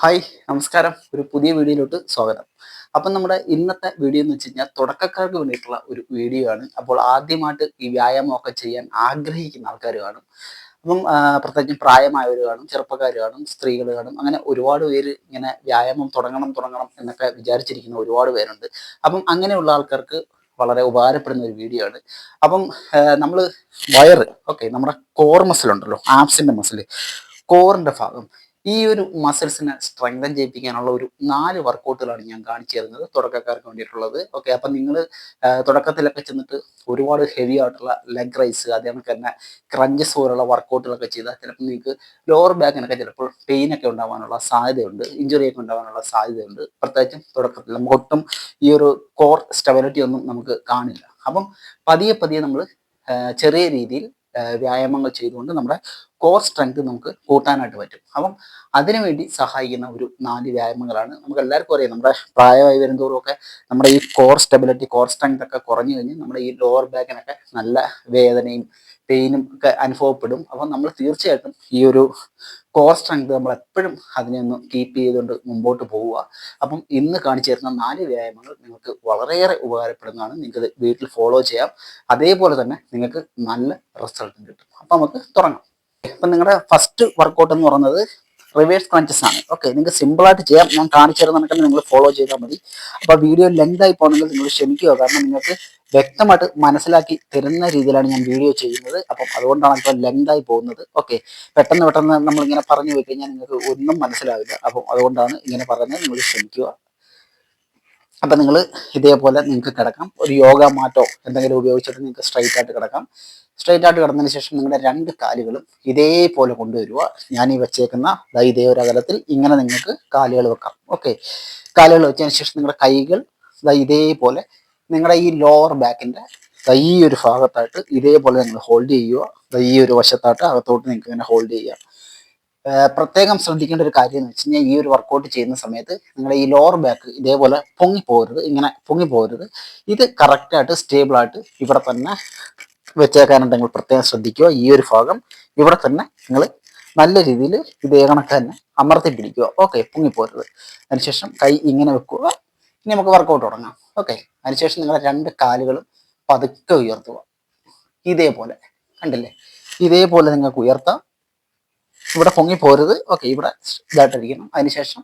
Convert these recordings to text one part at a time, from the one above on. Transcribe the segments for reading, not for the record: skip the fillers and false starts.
Hi നമസ്കാരം. ഒരു പുതിയ വീഡിയോയിലോട്ട് സ്വാഗതം. അപ്പം നമ്മുടെ ഇന്നത്തെ വീഡിയോ എന്ന് വെച്ച് കഴിഞ്ഞാൽ തുടക്കക്കാർക്ക് വേണ്ടിയിട്ടുള്ള ഒരു വീഡിയോ ആണ്. അപ്പോൾ ആദ്യമായിട്ട് ഈ വ്യായാമമൊക്കെ ചെയ്യാൻ ആഗ്രഹിക്കുന്ന ആൾക്കാർ കാണും. അപ്പം പ്രത്യേകിച്ചും പ്രായമായവർ കാണും, ചെറുപ്പക്കാർ കാണും, സ്ത്രീകൾ കാണും. അങ്ങനെ ഒരുപാട് പേര് ഇങ്ങനെ വ്യായാമം തുടങ്ങണം തുടങ്ങണം എന്നൊക്കെ വിചാരിച്ചിരിക്കുന്ന ഒരുപാട് പേരുണ്ട്. അപ്പം അങ്ങനെയുള്ള ആൾക്കാർക്ക് വളരെ ഉപകാരപ്പെടുന്ന ഒരു വീഡിയോ ആണ്. അപ്പം നമ്മൾ വയറ് ഓക്കെ, നമ്മുടെ കോർ മസിൽ ഉണ്ടല്ലോ, ആപ്സിന്റെ മസിൽ, കോറിന്റെ ഭാഗം, ഈ ഒരു മസിൽസിനെ സ്ട്രെങ്തൻ ചെയ്യിപ്പിക്കാനുള്ള ഒരു 4 വർക്കൗട്ടുകളാണ് ഞാൻ കാണിച്ചു തരുന്നത് തുടക്കക്കാർക്ക് വേണ്ടിയിട്ടുള്ളത്. ഓക്കെ, അപ്പം നിങ്ങൾ തുടക്കത്തിലൊക്കെ ചെന്നിട്ട് ഒരുപാട് ഹെവി ആയിട്ടുള്ള ലെഗ് റൈസ് അതേപോലെ തന്നെ ക്രഞ്ചസ് പോലുള്ള വർക്കൗട്ടുകളൊക്കെ ചെയ്താൽ ചിലപ്പോൾ നിങ്ങൾക്ക് ലോവർ ബാക്കിനൊക്കെ ചിലപ്പോൾ പെയിൻ ഒക്കെ ഉണ്ടാവാനുള്ള സാധ്യതയുണ്ട്, ഇഞ്ചുറി ഒക്കെ ഉണ്ടാവാനുള്ള സാധ്യതയുണ്ട്. പ്രത്യേകിച്ചും തുടക്കത്തിൽ നമുക്ക് ഒട്ടും ഈ ഒരു കോർ സ്റ്റെബിലിറ്റി ഒന്നും നമുക്ക് കാണില്ല. അപ്പം പതിയെ പതിയെ നമ്മൾ ചെറിയ രീതിയിൽ വ്യായാമങ്ങൾ ചെയ്തുകൊണ്ട് നമ്മുടെ കോർ സ്ട്രെങ്ത് നമുക്ക് കൂട്ടാനായിട്ട് പറ്റും. അപ്പം അതിനുവേണ്ടി സഹായിക്കുന്ന ഒരു 4 വ്യായാമങ്ങളാണ്. നമുക്ക് എല്ലാവർക്കും അറിയാം, നമ്മുടെ പ്രായമായി വരുന്തോറും ഒക്കെ നമ്മുടെ ഈ കോർ സ്റ്റെബിലിറ്റി, കോർ സ്ട്രെങ്ത് ഒക്കെ കുറഞ്ഞു കഴിഞ്ഞ് നമ്മുടെ ഈ ലോവർ ബാക്കിനൊക്കെ നല്ല വേദനയും പെയിനും ഒക്കെ അനുഭവപ്പെടും. അപ്പം നമ്മൾ തീർച്ചയായിട്ടും ഈ ഒരു കോർ സ്ട്രെങ്ത് നമ്മൾ എപ്പോഴും അതിനെ ഒന്ന് കീപ്പ് ചെയ്തുകൊണ്ട് മുമ്പോട്ട് പോവുക. അപ്പം ഇന്ന് കാണിച്ചു തരുന്ന 4 വ്യായാമങ്ങൾ നിങ്ങൾക്ക് വളരെയേറെ ഉപകാരപ്പെടുന്നതാണ്. നിങ്ങൾക്കത് വീട്ടിൽ ഫോളോ ചെയ്യാം. അതേപോലെ തന്നെ നിങ്ങൾക്ക് നല്ല റിസൾട്ടും കിട്ടും. അപ്പം നമുക്ക് തുടങ്ങാം. ഇപ്പം നിങ്ങളുടെ ഫസ്റ്റ് വർക്കൗട്ട് എന്ന് പറയുന്നത് റിവേഴ്സ് ക്രഞ്ചസ് ആണ്. ഓക്കെ, നിങ്ങൾക്ക് സിമ്പിളായിട്ട് ചെയ്യാം. ഞാൻ കാണിച്ചു തരുന്ന നിങ്ങൾ ഫോളോ ചെയ്താൽ മതി. അപ്പോൾ വീഡിയോ ലെങ്ത് ആയി പോകുന്നെങ്കിൽ നിങ്ങൾ ക്ഷമിക്കുക, കാരണം നിങ്ങൾക്ക് വ്യക്തമായിട്ട് മനസ്സിലാക്കി തരുന്ന രീതിയിലാണ് ഞാൻ വീഡിയോ ചെയ്യുന്നത്. അപ്പം അതുകൊണ്ടാണ് ഇപ്പോൾ ലെങ്ത് ആയി പോകുന്നത്. ഓക്കെ, പെട്ടെന്ന് പെട്ടെന്ന് നമ്മളിങ്ങനെ പറഞ്ഞു പോയി കഴിഞ്ഞാൽ നിങ്ങൾക്ക് ഒന്നും മനസ്സിലാവില്ല. അപ്പം അതുകൊണ്ടാണ് ഇങ്ങനെ പറയുന്നത്, നിങ്ങൾ ക്ഷമിക്കുക. അപ്പം നിങ്ങൾ ഇതേപോലെ നിങ്ങൾക്ക് കിടക്കാം. ഒരു യോഗ മാറ്റോ എന്തെങ്കിലും ഉപയോഗിച്ചിട്ട് നിങ്ങൾക്ക് സ്ട്രൈറ്റ് ആയിട്ട് കിടക്കാം. സ്ട്രൈറ്റ് ആയിട്ട് കിടന്നതിന് ശേഷം നിങ്ങളുടെ 2 കാലുകളും ഇതേപോലെ കൊണ്ടുവരിക. ഞാൻ ഈ വെച്ചേക്കുന്ന ഇതേ ഒരു അകലത്തിൽ ഇങ്ങനെ നിങ്ങൾക്ക് കാലുകൾ വെക്കാം. ഓക്കെ, കാലുകൾ വെച്ചതിന് ശേഷം നിങ്ങളുടെ കൈകൾ ഇതേപോലെ നിങ്ങളുടെ ഈ ലോവർ ബാക്കിൻ്റെ ഈ ഒരു ഭാഗത്തായിട്ട് ഇതേപോലെ നിങ്ങൾ ഹോൾഡ് ചെയ്യുക. ഈ ഒരു വശത്തായിട്ട് അകത്തോട്ട് നിങ്ങൾക്ക് ഇങ്ങനെ ഹോൾഡ് ചെയ്യുക. പ്രത്യേകം ശ്രദ്ധിക്കേണ്ട ഒരു കാര്യം എന്ന് വെച്ച് കഴിഞ്ഞാൽ, ഈ ഒരു വർക്കൗട്ട് ചെയ്യുന്ന സമയത്ത് നിങ്ങളുടെ ഈ ലോവർ ബാക്ക് ഇതേപോലെ പൊങ്ങിപ്പോകരുത്, ഇങ്ങനെ പൊങ്ങിപ്പോകരുത്. ഇത് കറക്റ്റായിട്ട് സ്റ്റേബിളായിട്ട് ഇവിടെ തന്നെ വെച്ചേക്കാനായിട്ട് നിങ്ങൾ പ്രത്യേകം ശ്രദ്ധിക്കുക. ഈ ഒരു ഭാഗം ഇവിടെ തന്നെ നിങ്ങൾ നല്ല രീതിയിൽ ഇതേ കണക്ക് തന്നെ അമർത്തി പിടിക്കുക. ഓക്കെ, പൊങ്ങിപ്പോരുത്. അതിനുശേഷം കൈ ഇങ്ങനെ വെക്കുക. ഇനി നമുക്ക് വർക്കൗട്ട് തുടങ്ങാം. ഓക്കെ, അതിനുശേഷം നിങ്ങളുടെ 2 കാലുകളും പതുക്കെ ഉയർത്തുക. ഇതേപോലെ കണ്ടില്ലേ, ഇതേപോലെ നിങ്ങൾക്ക് ഉയർത്താം. ഇവിടെ പൊങ്ങിപ്പോരുത്. ഓക്കെ, ഇവിടെ ഇതായിട്ടിരിക്കണം. അതിനുശേഷം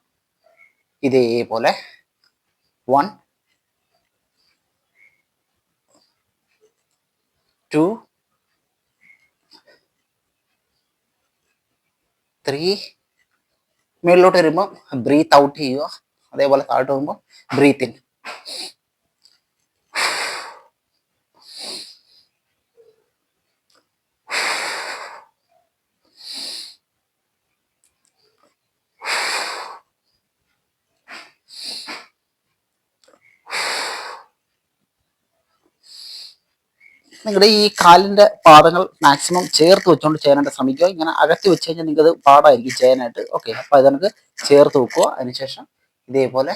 ഇതേപോലെ 1 2 3 മേളിലോട്ട് വരുമ്പോൾ ബ്രീത്ത് ഔട്ട് ചെയ്യുക. അതേപോലെ താഴോട്ട് പോകുമ്പോൾ ബ്രീത്ത് ഇൻ. നിങ്ങളുടെ ഈ കാലിന്റെ പാദങ്ങൾ മാക്സിമം ചേർത്ത് വെച്ചുകൊണ്ട് ചെയ്യാനായിട്ട് ശ്രമിക്കുക. ഇങ്ങനെ അകത്തി വെച്ച് കഴിഞ്ഞാൽ നിങ്ങൾക്ക് അത് പാടായിരിക്കും ചെയ്യാനായിട്ട്. ഓക്കെ, അപ്പോൾ അത് നമുക്ക് ചേർത്ത് വെക്കുക. അതിനുശേഷം ഇതേപോലെ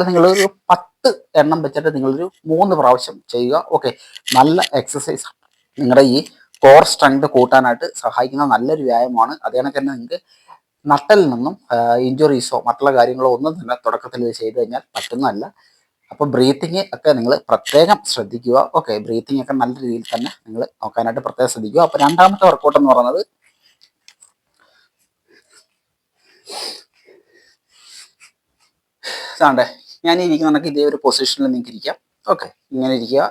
നിങ്ങളൊരു 10 എണ്ണം വെച്ചിട്ട് നിങ്ങളൊരു 3 പ്രാവശ്യം ചെയ്യുക. ഓക്കെ, നല്ല എക്സസൈസ്, നിങ്ങളുടെ ഈ കോർ സ്ട്രെങ്ത് കൂട്ടാനായിട്ട് സഹായിക്കുന്ന നല്ലൊരു വ്യായാമമാണ്. അതേ കണക്ക് തന്നെ നിങ്ങൾക്ക് നട്ടലിൽ നിന്നും ഇഞ്ചുറീസോ മറ്റുള്ള കാര്യങ്ങളോ ഒന്നും തന്നെ തുടക്കത്തിൽ ഇത് ചെയ്ത് കഴിഞ്ഞാൽ പറ്റുന്നതല്ല. അപ്പോൾ ബ്രീത്തിങ് ഒക്കെ നിങ്ങൾ പ്രത്യേകം ശ്രദ്ധിക്കുക. ഓക്കെ, ബ്രീത്തിങ് ഒക്കെ നല്ല രീതിയിൽ തന്നെ നിങ്ങൾ നോക്കാനായിട്ട് പ്രത്യേകം ശ്രദ്ധിക്കുക. അപ്പോൾ രണ്ടാമത്തെ വർക്കൗട്ട് എന്ന് പറയുന്നത് ഇതാണ്ടേ, ഞാൻ ഇരിക്കുന്ന കണക്ക് ഇതേ ഒരു പൊസിഷനിൽ നിങ്ങൾക്ക് ഇരിക്കാം. ഓക്കെ, ഇങ്ങനെ ഇരിക്കുക.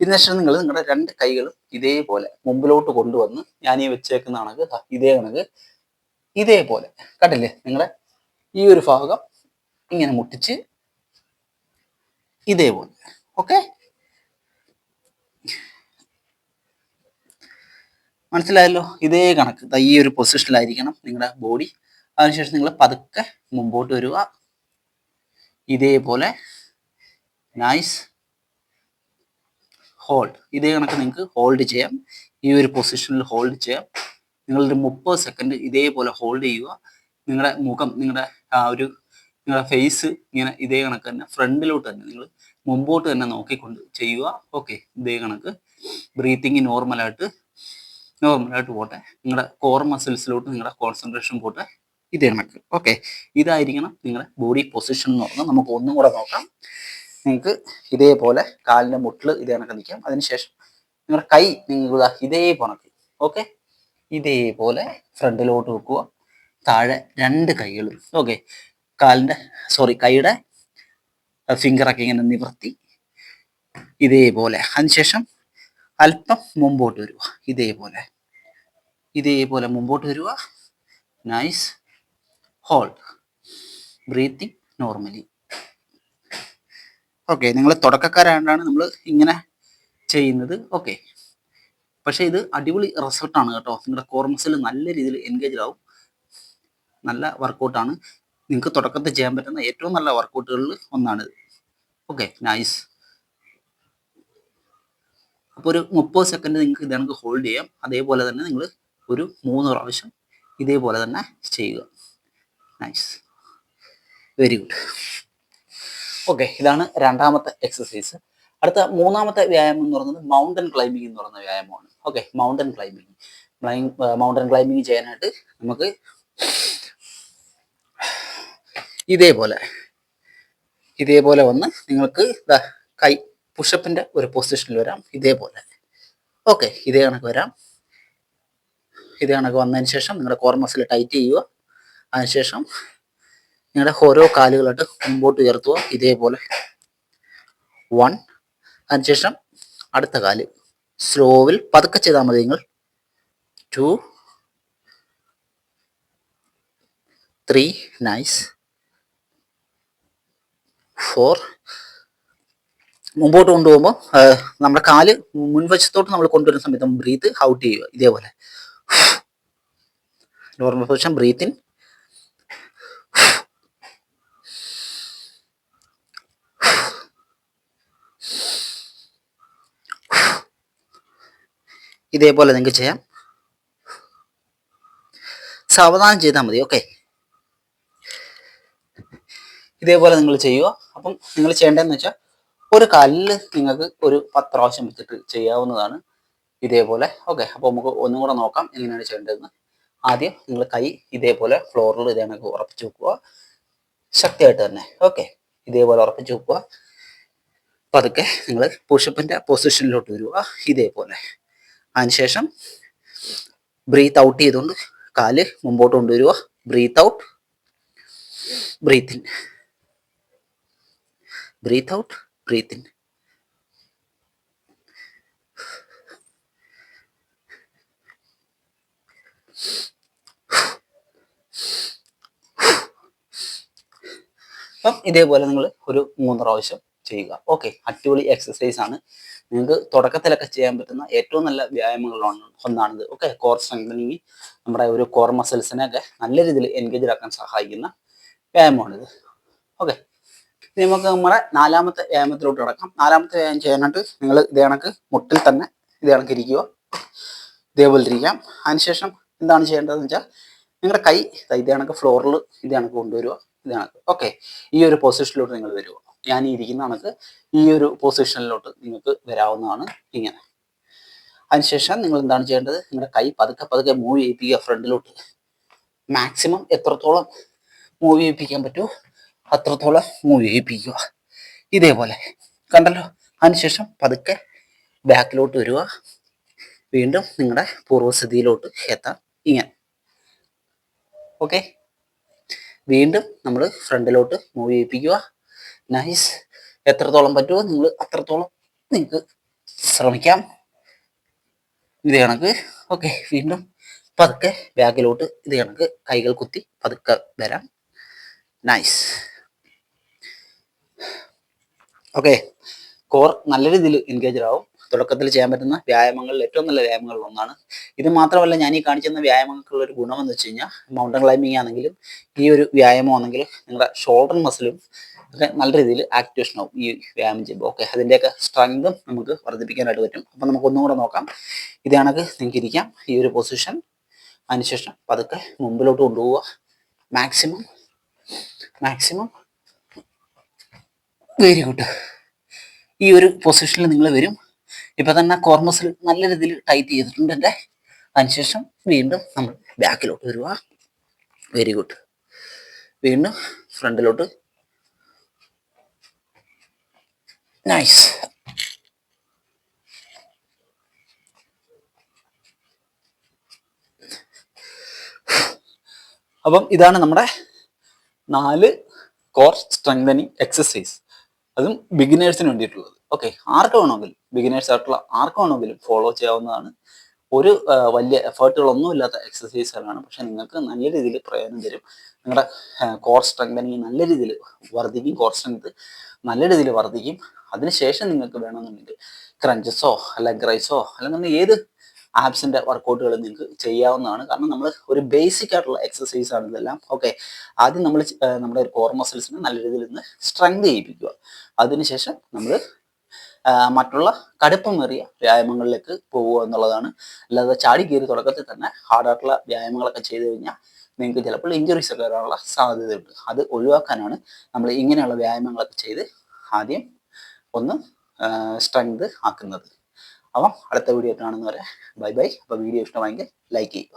ഇതിനുശേഷം നിങ്ങൾ നിങ്ങളുടെ 2 കൈകളും ഇതേപോലെ മുമ്പിലോട്ട് കൊണ്ടുവന്ന് ഞാൻ ഈ വെച്ചേക്കുന്ന കണക്ക് ഇതേ കണക്ക് ഇതേപോലെ കണ്ടില്ലേ, നിങ്ങളുടെ ഈ ഒരു ഭാഗം ഇങ്ങനെ മുട്ടിച്ച് ഇതേപോലെ. ഓക്കെ, മനസ്സിലായല്ലോ. ഇതേ കണക്ക് ഈ ഒരു പൊസിഷനിലായിരിക്കണം നിങ്ങളുടെ ബോഡി. അതിനുശേഷം നിങ്ങൾ പതുക്കെ മുമ്പോട്ട് വരിക. ഇതേപോലെ നൈസ് ഹോൾഡ്. ഇതേ കണക്ക് നിങ്ങൾക്ക് ഹോൾഡ് ചെയ്യാം. ഈ ഒരു പൊസിഷനിൽ ഹോൾഡ് ചെയ്യാം. നിങ്ങളൊരു 30 സെക്കൻഡ് ഇതേപോലെ ഹോൾഡ് ചെയ്യുക. നിങ്ങളുടെ മുഖം, നിങ്ങളുടെ നിങ്ങളുടെ ഫേസ് ഇങ്ങനെ ഇതേ കണക്ക് തന്നെ ഫ്രണ്ടിലോട്ട് തന്നെ നിങ്ങൾ മുമ്പോട്ട് തന്നെ നോക്കിക്കൊണ്ട് ചെയ്യുക. ഓക്കെ, ഇതേ കണക്ക് ബ്രീത്തിങ് നോർമലായിട്ട് പോട്ടെ. നിങ്ങളുടെ കോർ മസിൽസിലോട്ട് നിങ്ങളുടെ കോൺസെൻട്രേഷൻ പോട്ടെ. ഇതേ കണക്ക്. ഓക്കെ, ഇതായിരിക്കണം നിങ്ങളുടെ ബോഡി പൊസിഷൻ എന്ന് പറഞ്ഞാൽ. നമുക്ക് ഒന്നും കൂടെ നോക്കാം. നിങ്ങൾക്ക് ഇതേപോലെ കാലിൻ്റെ മുട്ടിൽ ഇതേ കണക്ക് നിൽക്കാം. അതിനുശേഷം നിങ്ങളുടെ കൈ നിങ്ങൾ ഇതേ കണക്ക്, ഓക്കെ, ഇതേപോലെ ഫ്രണ്ടിലോട്ട് വെക്കുക. താഴെ 2 കൈകളും, ഓക്കെ, കൈയുടെ ഫിംഗറൊക്കെ ഇങ്ങനെ നിവർത്തി ഇതേപോലെ. അതിനുശേഷം അല്പം മുമ്പോട്ട് വരിക. ഇതേപോലെ മുമ്പോട്ട് വരിക. Nice. Hold. Breathing normally. Okay, നിങ്ങൾ തുടക്കക്കാരായതുകൊണ്ടാണ് നമ്മൾ ഇങ്ങനെ ചെയ്യുന്നത്. ഓക്കെ, പക്ഷേ ഇത് അടിപൊളി റിസൾട്ടാണ് കേട്ടോ. നിങ്ങളുടെ കോർ മസിൽ നല്ല രീതിയിൽ എൻഗേജ് ആവും. നല്ല വർക്കൗട്ടാണ്. നിങ്ങൾക്ക് തുടക്കത്തിൽ ചെയ്യാൻ പറ്റുന്ന ഏറ്റവും നല്ല വർക്കൗട്ടുകളിൽ ഒന്നാണിത്. Okay, nice. അപ്പോൾ ഒരു 30 സെക്കൻഡ് നിങ്ങൾക്ക് ഇതേക്ക് ഹോൾഡ് ചെയ്യാം. അതേപോലെ തന്നെ നിങ്ങൾ ഒരു 3 പ്രാവശ്യം ഇതേപോലെ തന്നെ ചെയ്യുക. Nice, very good. ഓക്കെ, ഇതാണ് രണ്ടാമത്തെ എക്സസൈസ്. അടുത്ത മൂന്നാമത്തെ വ്യായാമം എന്ന് പറയുന്നത് മൗണ്ടൻ ക്ലൈംബിംഗ് എന്ന് പറയുന്ന വ്യായാമമാണ്. ഓക്കെ, മൗണ്ടൻ ക്ലൈംബിംഗ് ചെയ്യാനായിട്ട് നമുക്ക് ഇതേപോലെ വന്ന് നിങ്ങൾക്ക് കൈ പുഷപ്പിന്റെ ഒരു പൊസിഷനിൽ വരാം. ഇതേപോലെ. ഓക്കെ, ഇതേ കണക്ക് വരാം. ഇതേ കണക്ക് വന്നതിന് ശേഷം നിങ്ങളുടെ കോർ മസിൽ ടൈറ്റ് ചെയ്യുക. അതിനുശേഷം നിങ്ങളുടെ ഓരോ കാലുകളായിട്ട് മുമ്പോട്ട് ഉയർത്തുക. ഇതേപോലെ 1. അതിനുശേഷം അടുത്ത കാല് സ്ലോവിൽ പതുക്കെ ചെയ്താൽ മതി. നിങ്ങൾ 2, 3, നൈസ്, 4. മുമ്പോട്ട് കൊണ്ടുപോകുമ്പോൾ നമ്മുടെ കാല് മുൻവശത്തോട്ട് നമ്മൾ കൊണ്ടുവരുന്ന സമയത്ത് ബ്രീത്ത് ഔട്ട് ചെയ്യുക. ഇതേപോലെ നോർമൽ പൊസിഷൻ. ബ്രീത്ത് ഇൻ, ഇതേപോലെ നിങ്ങൾക്ക് ചെയ്യാം. സാവധാനം ചെയ്താൽ മതി. ഓക്കെ, ഇതേപോലെ നിങ്ങൾ ചെയ്യുക. അപ്പം നിങ്ങൾ ചെയ്യേണ്ടതെന്ന് വെച്ചാൽ ഒരു കാലിൽ നിങ്ങൾക്ക് ഒരു 10 പ്രാവശ്യം വെച്ചിട്ട് ചെയ്യാവുന്നതാണ്. ഇതേപോലെ. ഓക്കെ, അപ്പോൾ നമുക്ക് ഒന്നും കൂടെ നോക്കാം എങ്ങനെയാണ് ചെയ്യേണ്ടതെന്ന്. ആദ്യം നിങ്ങൾ കൈ ഇതേപോലെ ഫ്ലോറിൽ ഇതേ കണക്ക് ഉറപ്പിച്ച് വെക്കുക. ശക്തിയായിട്ട് തന്നെ. ഓക്കെ, ഇതേപോലെ ഉറപ്പിച്ച് വെക്കുക. പതുക്കെ നിങ്ങൾ പുഷപ്പിന്റെ പൊസിഷനിലോട്ട് വരിക. ഇതേപോലെ. അതിനുശേഷം ബ്രീത്ത് ഔട്ട് ചെയ്തുകൊണ്ട് കാല് മുമ്പോട്ട് കൊണ്ടുവരിക. Breathe out, breathe in, breathe out, breathe in. അപ്പം ഇതേപോലെ നിങ്ങൾ ഒരു 3 പ്രാവശ്യം ചെയ്യുക. ഓക്കെ, അടിപൊളി എക്സസൈസ് ആണ്. നിങ്ങൾക്ക് തുടക്കത്തിലൊക്കെ ചെയ്യാൻ പറ്റുന്ന ഏറ്റവും നല്ല വ്യായാമങ്ങളിൽ ഒന്നാണിത്. ഓക്കെ, കോർ സ്ട്രെങ്തനിങ്, നമ്മുടെ ഒരു കോർ മസിൽസിനെയൊക്കെ നല്ല രീതിയിൽ എൻഗേജ് ആക്കാൻ സഹായിക്കുന്ന വ്യായാമമാണിത്. ഓക്കെ, നമുക്ക് നമ്മുടെ 4ാമത്തെ വ്യായാമത്തിലോട്ട് കിടക്കാം. 4ാമത്തെ വ്യായാമം ചെയ്യാനായിട്ട് നിങ്ങൾ ഇതേ കണക്ക് മുട്ടിൽ തന്നെ ഇതേ കണക്ക് ഇരിക്കുക. ഇതേപോലെ ഇരിക്കാം. അതിനുശേഷം എന്താണ് ചെയ്യേണ്ടതെന്ന് വെച്ചാൽ നിങ്ങളുടെ കൈ ഇതേ കണക്ക് ഫ്ലോറിൽ ഇതേ കണക്ക് കൊണ്ടുവരിക. ഇതേ കണക്ക്. ഓക്കെ, ഈ ഒരു പൊസിഷനിലോട്ട് നിങ്ങൾ വരിക. ഞാൻ ഈ ഇരിക്കുന്ന കണക്ക് ഈ ഒരു പൊസിഷനിലോട്ട് നിങ്ങൾക്ക് വരാവുന്നതാണ്. ഇങ്ങനെ. അതിനുശേഷം നിങ്ങൾ എന്താണ് ചെയ്യേണ്ടത്? നിങ്ങളുടെ കൈ പതുക്കെ മൂവ് ചെയ്യിപ്പിക്കുക ഫ്രണ്ടിലോട്ട്. മാക്സിമം എത്രത്തോളം മൂവ് ചെയ്യിപ്പിക്കാൻ പറ്റുമോ അത്രത്തോളം മൂവ് ചെയ്യിപ്പിക്കുക. ഇതേപോലെ. കണ്ടല്ലോ? അതിനുശേഷം പതുക്കെ ബാക്കിലോട്ട് വരിക. വീണ്ടും നിങ്ങളുടെ പൂർവ്വസ്ഥിതിയിലോട്ട് എത്താം. ഇങ്ങനെ. ഓക്കെ, വീണ്ടും നമ്മൾ ഫ്രണ്ടിലോട്ട് മൂവ് ചെയ്യിപ്പിക്കുക. നൈസ്. എത്രത്തോളം പറ്റുമോ നിങ്ങൾ അത്രത്തോളം നിങ്ങൾക്ക് ശ്രമിക്കാം. ഇത് കണക്ക്. ഓക്കെ, വീണ്ടും പതുക്കെ ബാക്കിലോട്ട് ഇത് കണക്ക് കൈകൾ കുത്തി പതുക്കെ വരാം. നൈസ്. ഓക്കെ, കോർ നല്ല രീതിയിൽ എൻഗേജഡ് ആവും. തുടക്കത്തിൽ ചെയ്യാൻ പറ്റുന്ന വ്യായാമങ്ങളിൽ ഏറ്റവും നല്ല വ്യായാമങ്ങളിൽ ഒന്നാണ്. ഇത് മാത്രമല്ല, ഞാൻ ഈ കാണിക്കുന്ന വ്യായാമങ്ങൾക്കുള്ള ഒരു ഗുണമെന്ന് വെച്ച് കഴിഞ്ഞാൽ മൗണ്ടൻ ക്ലൈംബിംഗ് ആണെങ്കിലും ഈ ഒരു വ്യായാമം ആണെങ്കിലും നിങ്ങളുടെ ഷോൾഡർ മസിലും ഒക്കെ നല്ല രീതിയിൽ ആക്ടിവേഷൻ ആവും ഈ വ്യായാമം ചെയ്യുമ്പോൾ. ഓക്കെ, അതിൻ്റെയൊക്കെ സ്ട്രെങ്തും നമുക്ക് വർദ്ധിപ്പിക്കാനായിട്ട് പറ്റും. അപ്പം നമുക്ക് ഒന്നും കൂടെ നോക്കാം. ഇത് കണക്ക് നിങ്ങൾക്ക് ഇരിക്കാം. ഈ ഒരു പൊസിഷൻ അതിനുശേഷം പതുക്കെ മുമ്പിലോട്ട് കൊണ്ടുപോവുക. Maximum maximum. Very good. ഈ ഒരു പൊസിഷനിൽ നിങ്ങൾ വരും. ഇപ്പം തന്നെ കോർ മസിൽ നല്ല രീതിയിൽ ടൈറ്റ് ചെയ്തിട്ടുണ്ട് എൻ്റെ. അതിനുശേഷം വീണ്ടും നമ്മൾ ബാക്കിലോട്ട് വരിക. Very good. വീണ്ടും ഫ്രണ്ടിലോട്ട്. നൈസ്. അപ്പം ഇതാണ് നമ്മുടെ 4 കോർ സ്ട്രെങ്തനിങ് എക്സസൈസ്. അതും ബിഗിനേഴ്സിന് വേണ്ടിയിട്ടുള്ളത്. ഓക്കെ, ആർക്ക് വേണമെങ്കിലും, ബിഗിനേഴ്സ് ആയിട്ടുള്ള ആർക്ക് വേണമെങ്കിലും ഫോളോ ചെയ്യാവുന്നതാണ്. ഒരു വലിയ എഫേർട്ടുകളൊന്നും ഇല്ലാത്ത എക്സസൈസുകളാണ്. പക്ഷെ നിങ്ങൾക്ക് നല്ല രീതിയിൽ പ്രയോജനം തരും. നിങ്ങളുടെ കോർ സ്ട്രെങ്തനിങ് നല്ല രീതിയിൽ വർദ്ധിക്കും. കോർ സ്ട്രെങ്ത് നല്ല രീതിയിൽ വർദ്ധിക്കും. അതിനുശേഷം നിങ്ങൾക്ക് വേണമെന്നുണ്ടെങ്കിൽ ക്രഞ്ചസോ അല്ലെങ്കിൽ റൈസോ അല്ലെങ്കിൽ ഏത് ആപ്സിന്റെ വർക്കൗട്ടുകൾ നിങ്ങൾക്ക് ചെയ്യാവുന്നതാണ്. കാരണം നമ്മൾ ഒരു ബേസിക് ആയിട്ടുള്ള എക്സസൈസ് ആണ് ഇതെല്ലാം. ഓക്കെ, ആദ്യം നമ്മൾ നമ്മുടെ കോർ മസിൽസിനെ നല്ല രീതിയിൽ നിന്ന് സ്ട്രെങ്ത് ചെയ്യിപ്പിക്കുക. അതിനുശേഷം നമ്മൾ മറ്റുള്ള കടുപ്പമേറിയ വ്യായാമങ്ങളിലേക്ക് പോവുക എന്നുള്ളതാണ്. അല്ലാതെ ചാടി കയറി തുടക്കത്തിൽ തന്നെ ഹാർഡായിട്ടുള്ള വ്യായാമങ്ങളൊക്കെ ചെയ്ത് കഴിഞ്ഞാൽ നിങ്ങൾക്ക് ചിലപ്പോൾ ഇഞ്ചുറീസ് ഒക്കെ വരാനുള്ള സാധ്യതയുണ്ട്. അത് ഒഴിവാക്കാനാണ് നമ്മൾ ഇങ്ങനെയുള്ള വ്യായാമങ്ങളൊക്കെ ചെയ്ത് ആദ്യം ഒന്ന് സ്ട്രെങ്ത് ആക്കുന്നത്. അപ്പം അടുത്ത വീഡിയോ കാണുന്നവരെ ബൈ ബൈ. അപ്പോൾ വീഡിയോ ഇഷ്ടമായെങ്കിൽ ലൈക്ക് ചെയ്യുക.